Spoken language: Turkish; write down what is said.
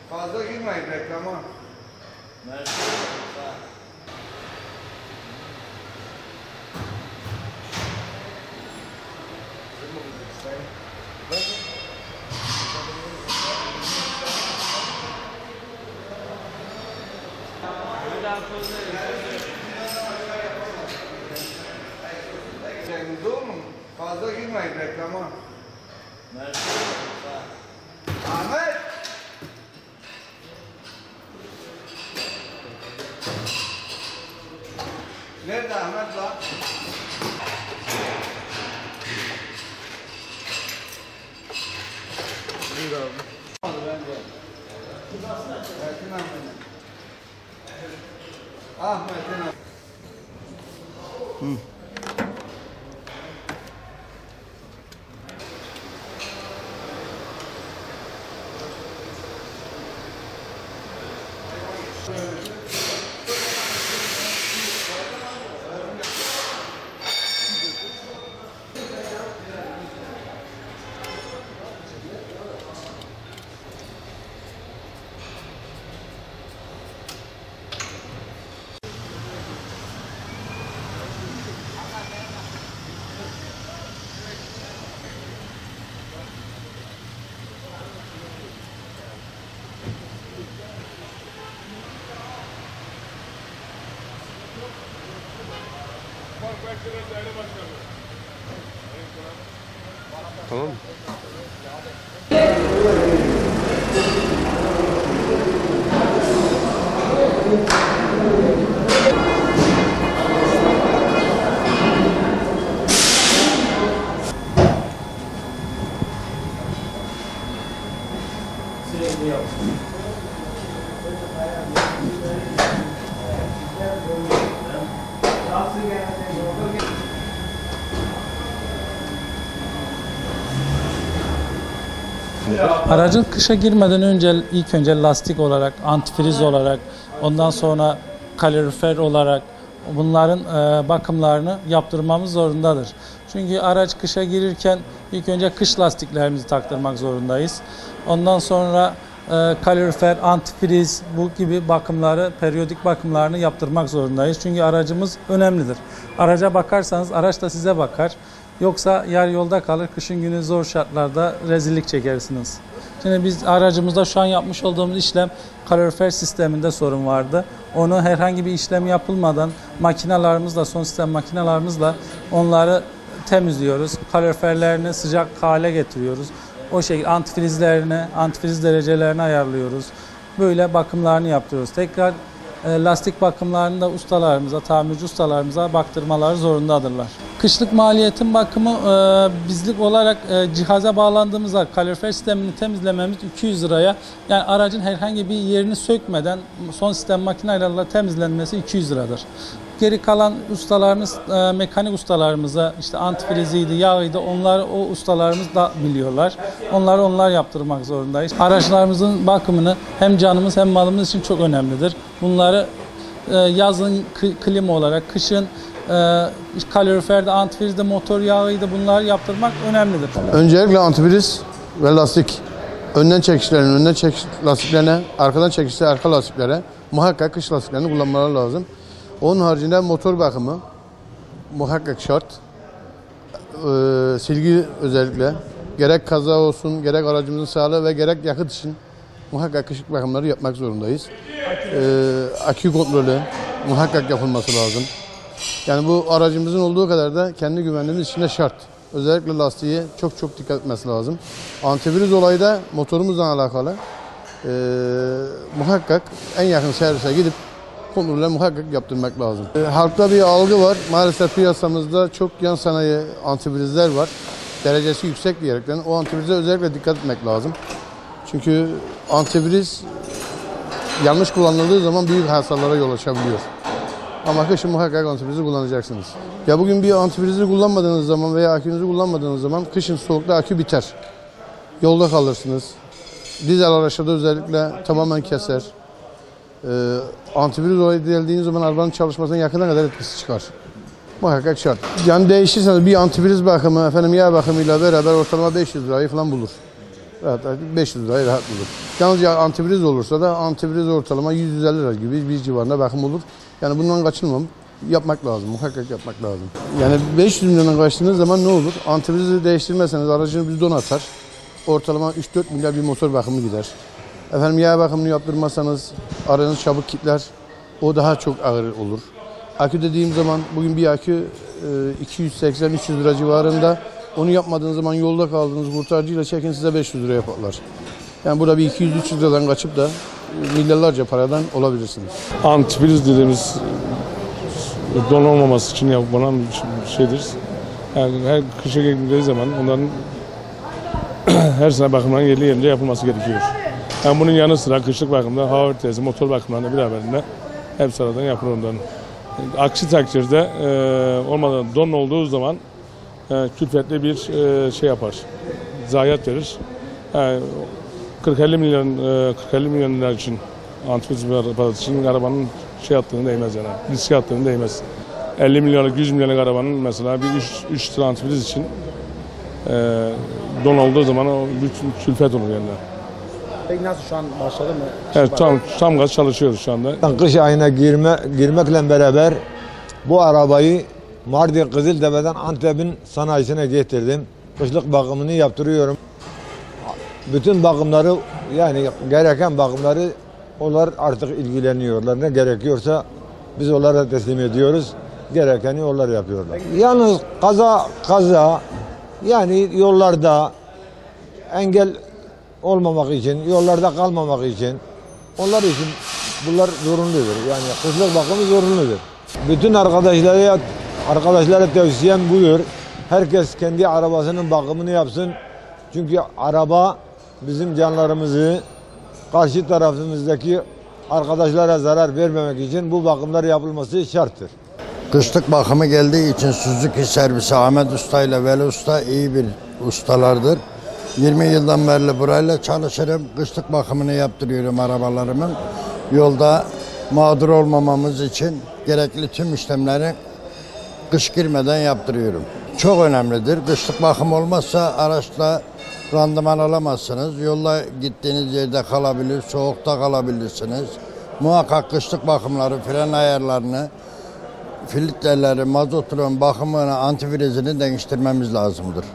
Fazla girmeyin reklama. Fazla girmeyin reklama. Ahmet! Nerede Ahmet lan? Buyur abi. Oldu bence. Metin Ahmet. Ah Metin Ahmet. Tamam mı? Aracın kışa girmeden önce ilk önce lastik olarak, antifriz olarak, ondan sonra kalorifer olarak bunların bakımlarını yaptırmamız zorundadır. Çünkü araç kışa girirken ilk önce kış lastiklerimizi taktırmak zorundayız. Ondan sonra kalorifer, antifriz bu gibi bakımları, periyodik bakımlarını yaptırmak zorundayız. Çünkü aracımız önemlidir. Araca bakarsanız araç da size bakar. Yoksa yarı yolda kalır, kışın günü zor şartlarda rezillik çekersiniz. Şimdi biz aracımızda şu an yapmış olduğumuz işlem kalorifer sisteminde sorun vardı. Onu herhangi bir işlem yapılmadan makinalarımızla, son sistem makinalarımızla onları temizliyoruz. Kaloriferlerini sıcak hale getiriyoruz. O şekilde antifriz derecelerini ayarlıyoruz. Böyle bakımlarını yaptırıyoruz. Tekrar lastik bakımlarını da ustalarımıza, tamirci ustalarımıza baktırmaları zorundadırlar. Kışlık maliyetin bakımı bizlik olarak cihaza bağlandığımızda kalorifer sistemini temizlememiz 200 liraya, yani aracın herhangi bir yerini sökmeden son sistem makinelerle temizlenmesi 200 liradır. Geri kalan ustalarımız, mekanik ustalarımıza işte antifriziydi, yağıydı, o ustalarımız da biliyorlar. Onlar yaptırmak zorundayız. Araçlarımızın bakımını hem canımız hem malımız için çok önemlidir. Bunları yazın klima olarak, kışın kaloriferde, antifrizde, motor yağıydı, bunları yaptırmak önemlidir. Öncelikle antifriz ve lastik. Önden çekiş lastiklerine, arkadan çekişte arka lastiklere muhakkak kış lastiklerini kullanmaları lazım. Onun haricinde motor bakımı muhakkak şart. Silgi özellikle. Gerek kaza olsun, gerek aracımızın sağlığı ve gerek yakıt için muhakkak kışlık bakımları yapmak zorundayız. Akü kontrolü muhakkak yapılması lazım. Yani bu aracımızın olduğu kadar da kendi güvenliğimiz için de şart. Özellikle lastiğe çok dikkat etmesi lazım. Antifriz olayı da motorumuzla alakalı. Muhakkak en yakın servise gidip kontrolleri muhakkak yaptırmak lazım. Halkta bir algı var. Maalesef piyasamızda çok yan sanayi antifrizler var. Derecesi yüksek diyerekten o antifrize özellikle dikkat etmek lazım. Çünkü antifriz yanlış kullanıldığı zaman büyük hasarlara yol açabiliyor. Ama kışın muhakkak antifrizi kullanacaksınız. Ya bugün bir antifrizi kullanmadığınız zaman veya akünüzü kullanmadığınız zaman kışın soğukta akü biter. Yolda kalırsınız. Dizel araçlarda özellikle tamamen keser. Antifriz olayı geldiğiniz zaman arabanın çalışmasına yakına kadar etkisi çıkar. Muhakkak şart. Yani değişirseniz bir antifriz bakımı, yağ bakımıyla beraber ortalama 500 lirayı falan bulur. Rahat 500 lirayı rahat bulur. Yalnızca antifriz olursa da antifriz ortalama 150 lira gibi bir civarında bakım olur. Yani bundan kaçınmam. Yapmak lazım, muhakkak yapmak lazım. Yani 500 milyondan kaçtığınız zaman ne olur? Antifrizi değiştirmezseniz aracını bir don atar. Ortalama 3-4 milyar bir motor bakımı gider. Yağ bakımını yaptırmazsanız aranız çabuk kilitler. O daha çok ağır olur. Akü dediğim zaman bugün bir akü 280-300 lira civarında. Onu yapmadığınız zaman yolda kaldığınız kurtarıcıyla çekin size 500 liraya patlar. Yani burada bir 200-300 liradan kaçıp da milyarlarca paradan olabilirsiniz. Antifriz dediğimiz don olmaması için yapılan bir şeydir. Yani her kışa geldiği zaman onların her sene bakımdan yerli yapılması gerekiyor. Yani bunun yanı sıra kışlık bakımda hava vitesi, motor bakımlarında beraberinde hep sıradan yapılır onların. Aksi takdirde olmadan don olduğu zaman külfetli bir şey yapar, zayiat verir. Yani 40-50 milyon lira için antifriz aparatı için arabanın şey attığını değmez yani, riske attığını değmez. 50 milyonluk, 100 milyonluk arabanın mesela bir 3 tır antifriz için don olduğu zaman o bütün külfet olur yani. Peki nasıl şu an başladı mı? Evet, tam gaz çalışıyoruz şu anda. Kış ayına girmekle beraber bu arabayı Mardin Kızıltepe'den Antep'in sanayisine getirdim. Kışlık bakımını yaptırıyorum. Bütün bakımları yani gereken bakımları onlar artık ilgileniyorlar. Ne gerekiyorsa biz onlara teslim ediyoruz. Gerekeni onlar yapıyorlar. Yalnız kaza yani yollarda engel olmamak için, yollarda kalmamak için onlar için bunlar zorunludur. Yani kışlık bakımı zorunludur. Bütün arkadaşlara tavsiyem budur. Herkes kendi arabasının bakımını yapsın. Çünkü araba bizim canlarımızı karşı tarafımızdaki arkadaşlara zarar vermemek için bu bakımlar yapılması şarttır. Kışlık bakımı geldiği için Suzuki servisi Ahmet Usta ile Veli Usta iyi bir ustalardır. 20 yıldan beri burayla çalışırım. Kışlık bakımını yaptırıyorum arabalarımın. Yolda mağdur olmamamız için gerekli tüm işlemleri kış girmeden yaptırıyorum. Çok önemlidir. Kışlık bakım olmazsa araçla randıman alamazsınız. Yolda gittiğiniz yerde kalabilir, soğukta kalabilirsiniz. Muhakkak kışlık bakımları, fren ayarlarını, filtreleri, mazotun bakımını, antifrizini değiştirmemiz lazımdır.